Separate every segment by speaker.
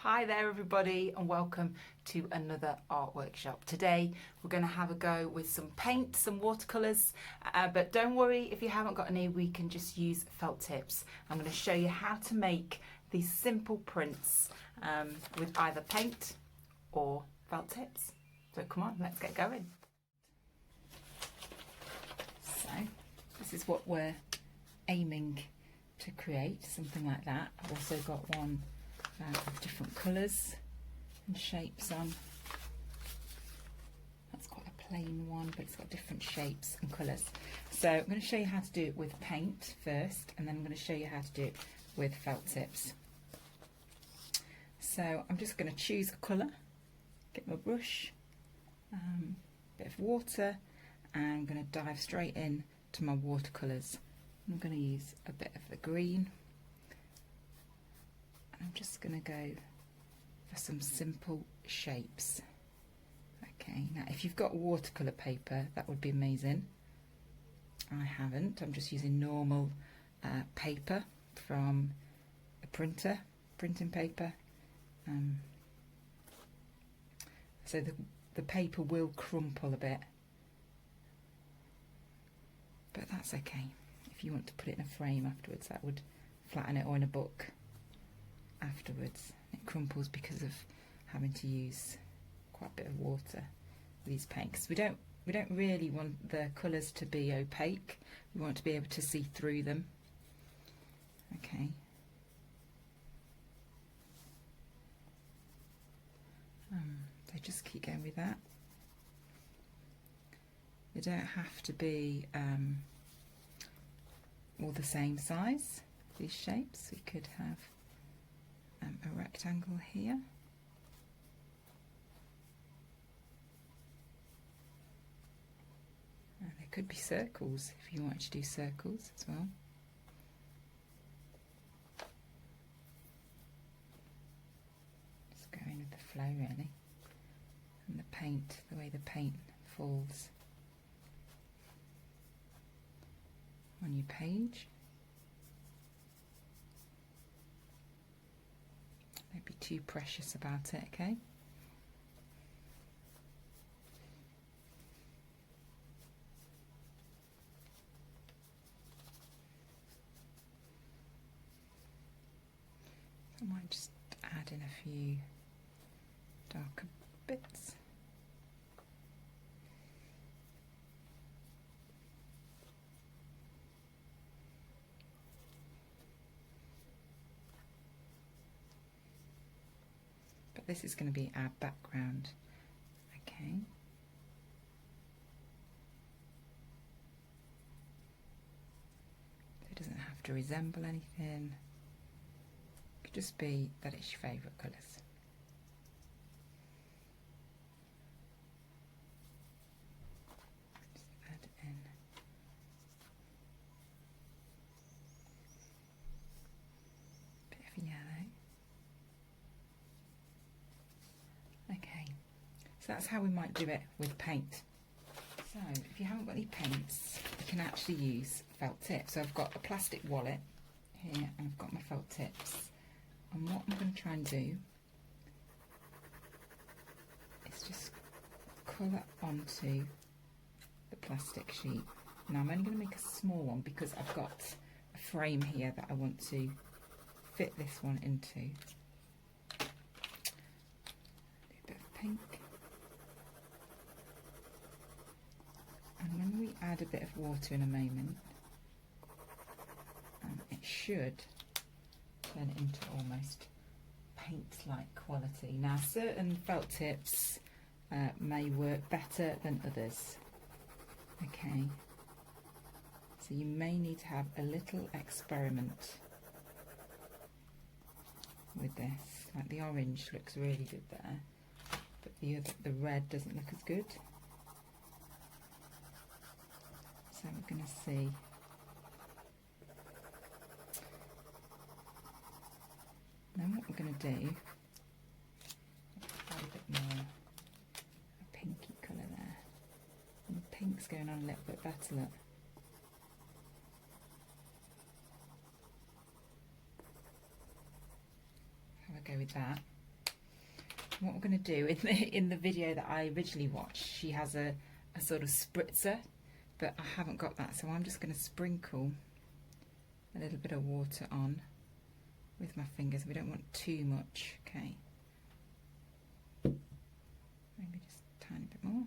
Speaker 1: Hi there everybody and welcome to another art workshop. Today we're going to have a go with some paint, some watercolours, but don't worry if you haven't got any, we can just use felt tips. I'm going to show you how to make these simple prints with either paint or felt tips. So come on, let's get going. So this is what we're aiming to create, something like that. I've also got one of different colours and shapes on. That's quite a plain one, but it's got different shapes and colours. So I'm going to show you how to do it with paint first, and then I'm going to show you how to do it with felt tips. So I'm just going to choose a colour, get my brush, bit of water, and I'm going to dive straight in to my watercolours. I'm going to use a bit of the green. I'm just going to go for some simple shapes. Okay, now if you've got watercolour paper, that would be amazing. I haven't. I'm just using normal paper from a printing paper. So the paper will crumple a bit, but that's okay. If you want to put it in a frame afterwards, that would flatten it, or in a book afterwards. It crumples because of having to use quite a bit of water with these paints. We don't really want the colours to be opaque. We want to be able to see through them. Okay. So just keep going with that. They don't have to be all the same size, these shapes. We could have a rectangle here. There could be circles if you want to do circles as well. Just going with the flow really, and the paint, the way the paint falls on your page. Don't be too precious about it, okay? I might just add in a few darker bits. But this is going to be our background, okay? It doesn't have to resemble anything. It could just be that it's your favourite colours. Just add in a bit of yellow. Okay, so that's how we might do it with paint. So if you haven't got any paints, you can actually use felt tips. So I've got a plastic wallet here and I've got my felt tips. And what I'm going to try and do is just colour onto the plastic sheet. Now I'm only going to make a small one because I've got a frame here that I want to fit this one into. Pink, and when we add a bit of water in a moment, it should turn into almost paint-like quality. Now certain felt tips may work better than others, okay, so you may need to have a little experiment with this. Like the orange looks really good there, but the red doesn't look as good. So we're going to see. Now what we're going to do, add a bit more, a pinky colour there. And the pink's going on a little bit better, look. Have a go with that. what we're going to do in the video that I originally watched, she has a sort of spritzer, but I haven't got that, so I'm just going to sprinkle a little bit of water on with my fingers. We don't want too much, okay? Maybe just a tiny bit more.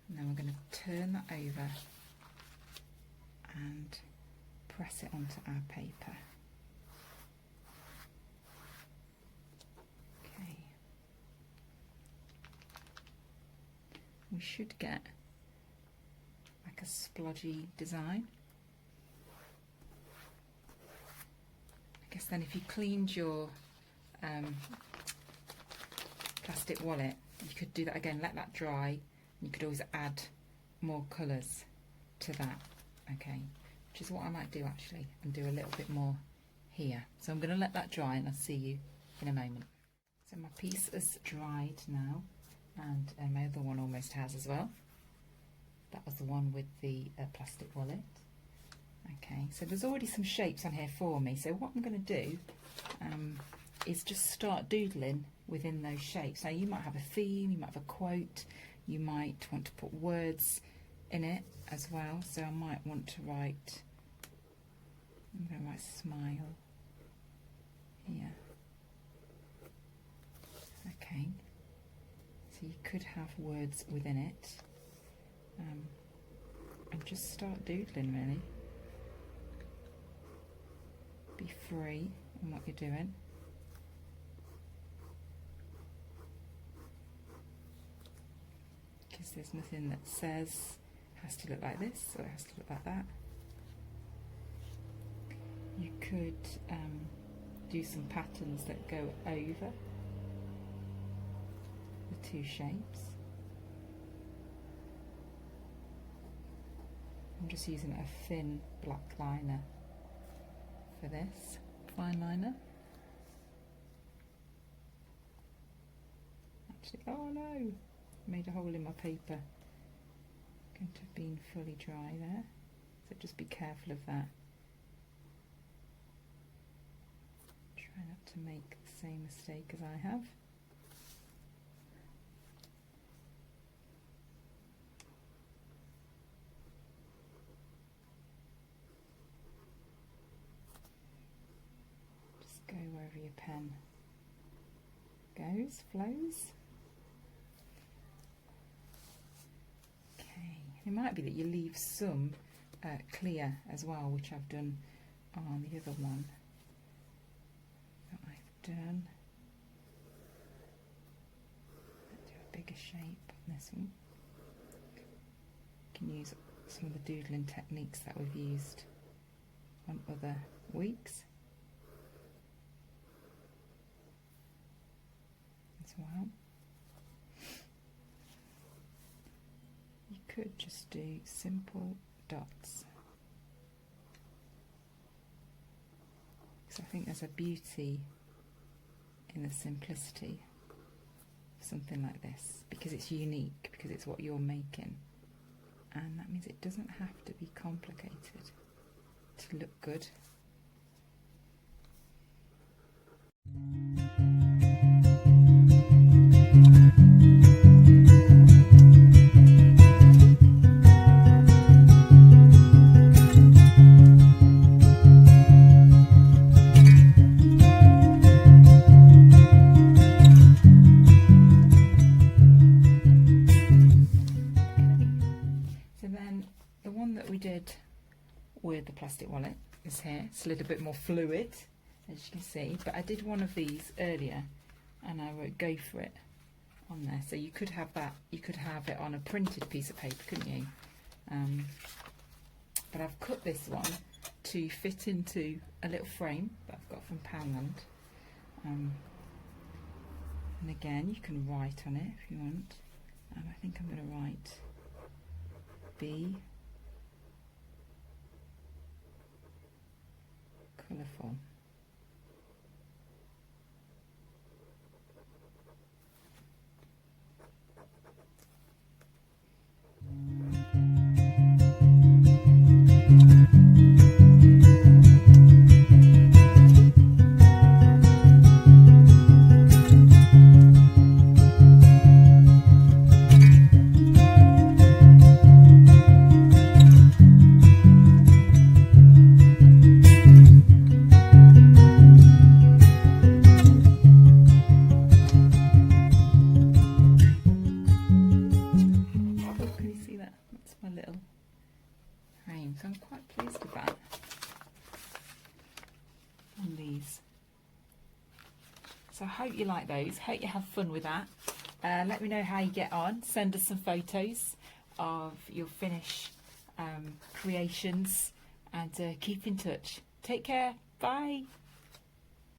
Speaker 1: And then we're going to turn that over and press it onto our paper. Okay. We should get like a splodgy design. I guess then if you cleaned your plastic wallet, you could do that again, let that dry, and you could always add more colours to that, okay, which is what I might do actually, and do a little bit more here. So I'm going to let that dry and I'll see you in a moment. So my piece is dried now, and my other one almost has as well. That was the one with the plastic wallet. Okay, so there's already some shapes on here for me, so what I'm going to do is just start doodling within those shapes. Now you might have a theme, you might have a quote, you might want to put words in it as well, so I might want to write, I'm going to write smile here. Okay, so you could have words within it, and just start doodling really. Be free in what you're doing. Because there's nothing that says it has to look like this or it has to look like that. You could do some patterns that go over the two shapes. I'm just using a thin black liner for this, fine liner. Actually, oh no, made a hole in my paper. Going to have been fully dry there, so just be careful of that. Try not to make the same mistake as I have. Go wherever your pen goes, flows. Okay, it might be that you leave some clear as well, which I've done on the other one that I've done. Let's do a bigger shape on this one. You can use some of the doodling techniques that we've used on other weeks as well. You could just do simple dots, because I think there's a beauty in the simplicity of something like this, because it's unique, because it's what you're making, and that means it doesn't have to be complicated to look good. With the plastic wallet is here. It's a little bit more fluid, as you can see, but I did one of these earlier and I wrote "go for it" on there, so you could have that, you could have it on a printed piece of paper, couldn't you? But I've cut this one to fit into a little frame that I've got from Poundland, and again you can write on it if you want. I think I'm going to write B colourful. So I'm quite pleased with that on these. So I hope you like those. Hope you have fun with that. Let me know how you get on. Send us some photos of your finish creations, and keep in touch. Take care. Bye.